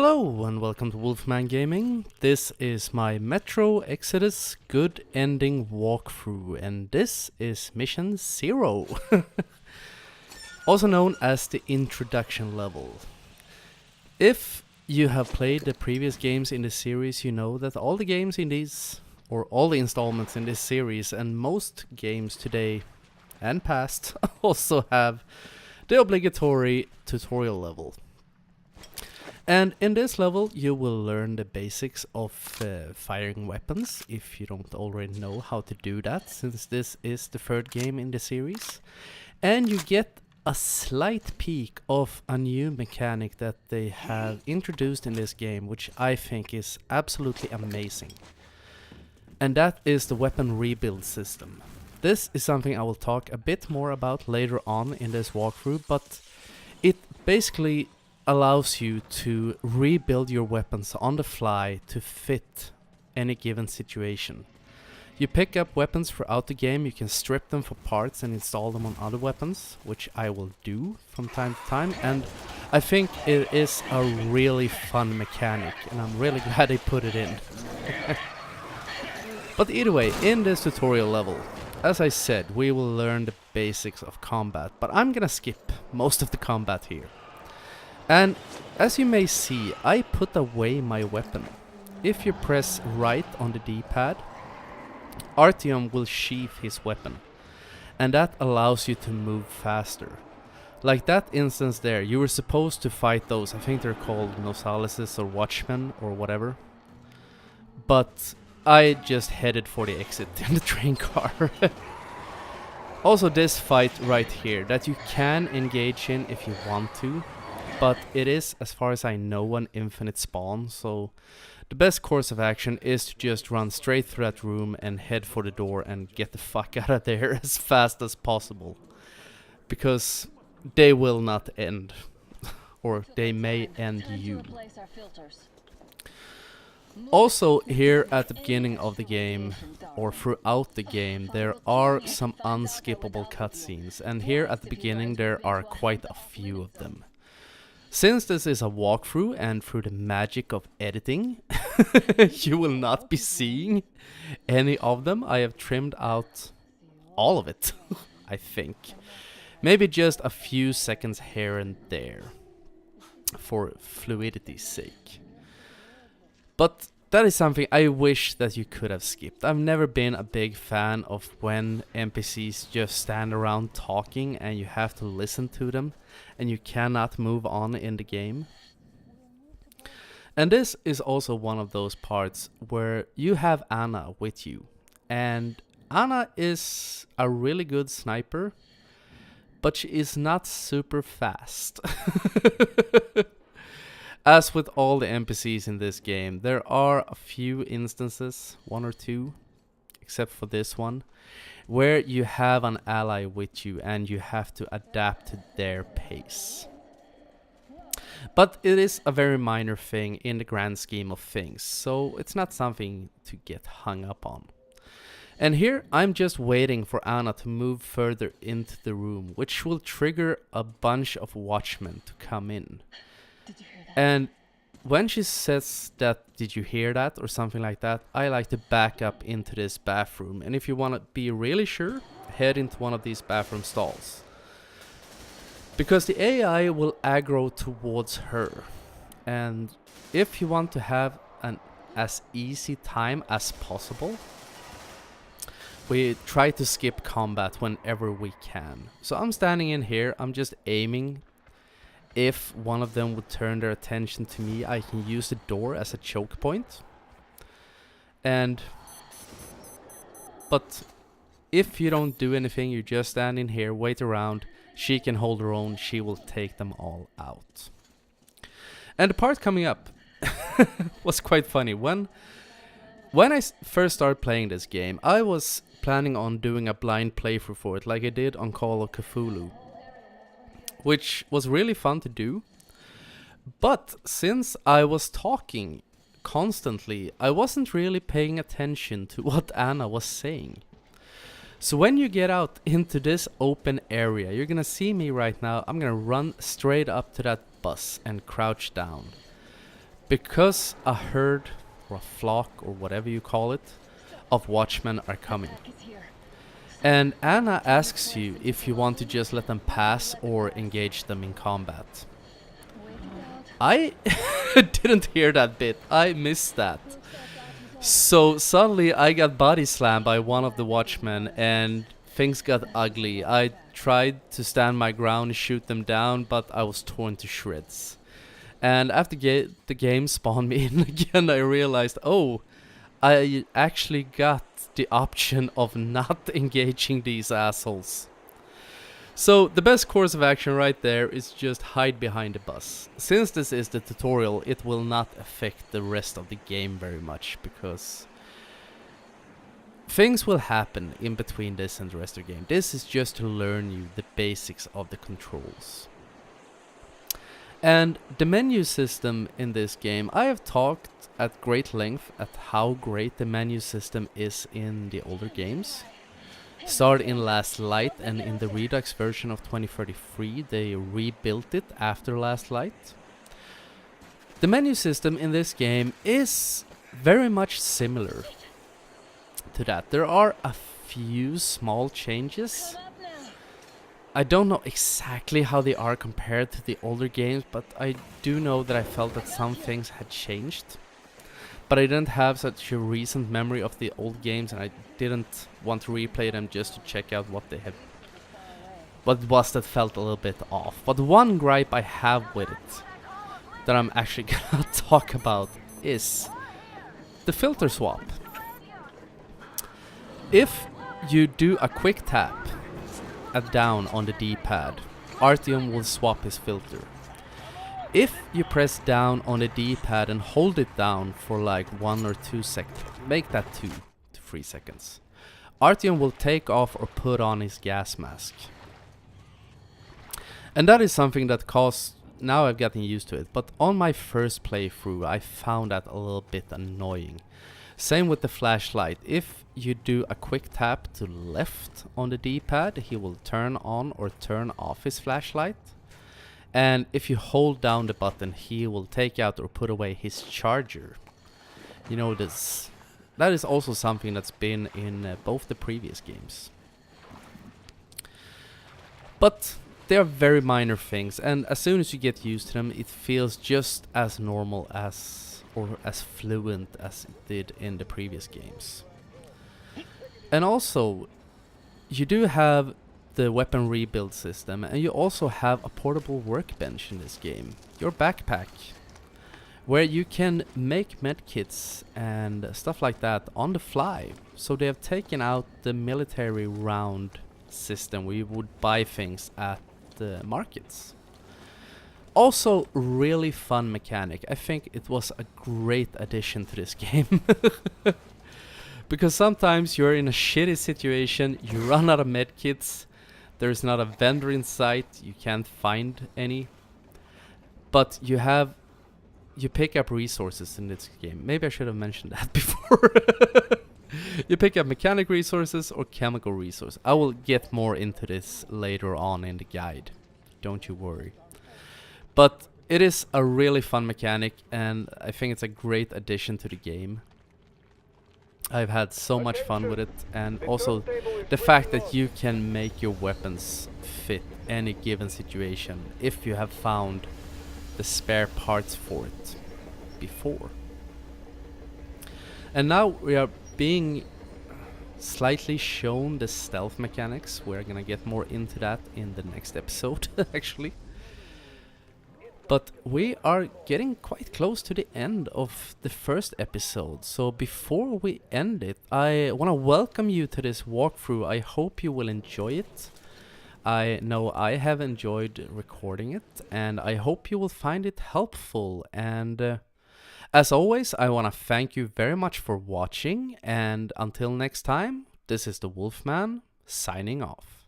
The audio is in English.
Hello and welcome to Wolfman Gaming. This is my Metro Exodus Good Ending walkthrough, and this is Mission 0. Also known as the introduction level. If you have played the previous games in the series, you know that all the games in these, or all the installments in this series, and most games today and past, also have the obligatory tutorial level. And in this level you will learn the basics of firing weapons, if you don't already know how to do that, since this is the third game in the series. And you get a slight peek of a new mechanic that they have introduced in this game, which I think is absolutely amazing. And that is the weapon rebuild system. This is something I will talk a bit more about later on in this walkthrough, but it basically allows you to rebuild your weapons on the fly to fit any given situation. You pick up weapons throughout the game, you can strip them for parts and install them on other weapons, which I will do from time to time, and I think it is a really fun mechanic, and I'm really glad they put it in. But either way, in this tutorial level, as I said, we will learn the basics of combat, but I'm gonna skip most of the combat here. And as you may see, I put away my weapon. If you press right on the D-pad, Artyom will sheath his weapon, and that allows you to move faster. Like that instance there, you were supposed to fight those, I think they're called Nosalises or Watchmen or whatever. But I just headed for the exit in the train car. Also this fight right here, that you can engage in if you want to. But it is, as far as I know, an infinite spawn, so the best course of action is to just run straight through that room and head for the door and get the fuck out of there as fast as possible. Because they will not end. Or they may end you. Also, here at the beginning of the game, or throughout the game, there are some unskippable cutscenes, and here at the beginning there are quite a few of them. Since this is a walkthrough and through the magic of editing, you will not be seeing any of them. I have trimmed out all of it, I think. Maybe just a few seconds here and there, for fluidity's sake. But that is something I wish that you could have skipped. I've never been a big fan of when NPCs just stand around talking and you have to listen to them and you cannot move on in the game. And this is also one of those parts where you have Anna with you. And Anna is a really good sniper, but she is not super fast. As with all the NPCs in this game, there are a few instances, one or two, except for this one, where you have an ally with you and you have to adapt to their pace. But it is a very minor thing in the grand scheme of things, so it's not something to get hung up on. And here I'm just waiting for Anna to move further into the room, which will trigger a bunch of watchmen to come in. And when she says that, "Did you hear that?" or something like that, I like to back up into this bathroom. And if you want to be really sure, head into one of these bathroom stalls. Because the AI will aggro towards her. And if you want to have an as easy time as possible, we try to skip combat whenever we can. So I'm standing in here, I'm just aiming. If one of them would turn their attention to me, I can use the door as a choke point. But if you don't do anything, you just stand in here, wait around, she can hold her own, she will take them all out. And the part coming up was quite funny. When I first started playing this game, I was planning on doing a blind playthrough for it, like I did on Call of Cthulhu, which was really fun to do. But since I was talking constantly, I wasn't really paying attention to what Anna was saying. So when you get out into this open area, you're gonna see me right now, I'm gonna run straight up to that bus and crouch down. because a herd or a flock or whatever you call it of watchmen are coming. And Anna asks you if you want to just let them pass or engage them in combat. I didn't hear that bit. I missed that. So suddenly I got body slammed by one of the watchmen and things got ugly. I tried to stand my ground and shoot them down, but I was torn to shreds. And after the game spawned me in again, I realized, oh, I actually got the option of not engaging these assholes. So the best course of action right there is just hide behind the bus. Since this is the tutorial, it will not affect the rest of the game very much, because things will happen in between this and the rest of the game. This is just to learn you the basics of the controls. And the menu system in this game, I have talked at great length at how great the menu system is in the older games. Started in Last Light, and in the Redux version of 2033 they rebuilt it after Last Light. The menu system in this game is very much similar to that. There are a few small changes. I don't know exactly how they are compared to the older games, but I do know that I felt that some things had changed. But I didn't have such a recent memory of the old games, and I didn't want to replay them just to check out what they had, what it was that felt a little bit off. But one gripe I have with it that I'm actually gonna talk about is the filter swap. If you do a quick tap down on the D-pad, Artyom will swap his filter. If you press down on the D-pad and hold it down for like 1 or 2 seconds, make that 2 to 3 seconds, Artyom will take off or put on his gas mask. And that is something that caused, now I've gotten used to it, but on my first playthrough I found that a little bit annoying. Same with the flashlight. If you do a quick tap to left on the D-pad, he will turn on or turn off his flashlight. And if you hold down the button, he will take out or put away his charger. You know, this, that is also something that's been in both the previous games. But they are very minor things, and as soon as you get used to them, it feels just as normal as, or as fluent as it did in the previous games. And also, you do have the weapon rebuild system, and you also have a portable workbench in this game, your backpack, where you can make medkits and stuff like that on the fly. So they have taken out the military round system where you would buy things at the markets. Also, really fun mechanic. I think it was a great addition to this game. Because sometimes you're in a shitty situation, you run out of medkits, there's not a vendor in sight, you can't find any. But you pick up resources in this game. Maybe I should have mentioned that before. You pick up mechanic resources or chemical resources. I will get more into this later on in the guide. Don't you worry. But it is a really fun mechanic, and I think it's a great addition to the game. I've had so much fun with it, and also the fact that you can make your weapons fit any given situation if you have found the spare parts for it before. And now we are being slightly shown the stealth mechanics. We're gonna get more into that in the next episode actually. But we are getting quite close to the end of the first episode. So before we end it, I want to welcome you to this walkthrough. I hope you will enjoy it. I know I have enjoyed recording it, and I hope you will find it helpful. And as always, I want to thank you very much for watching. And until next time, this is the Wolfman signing off.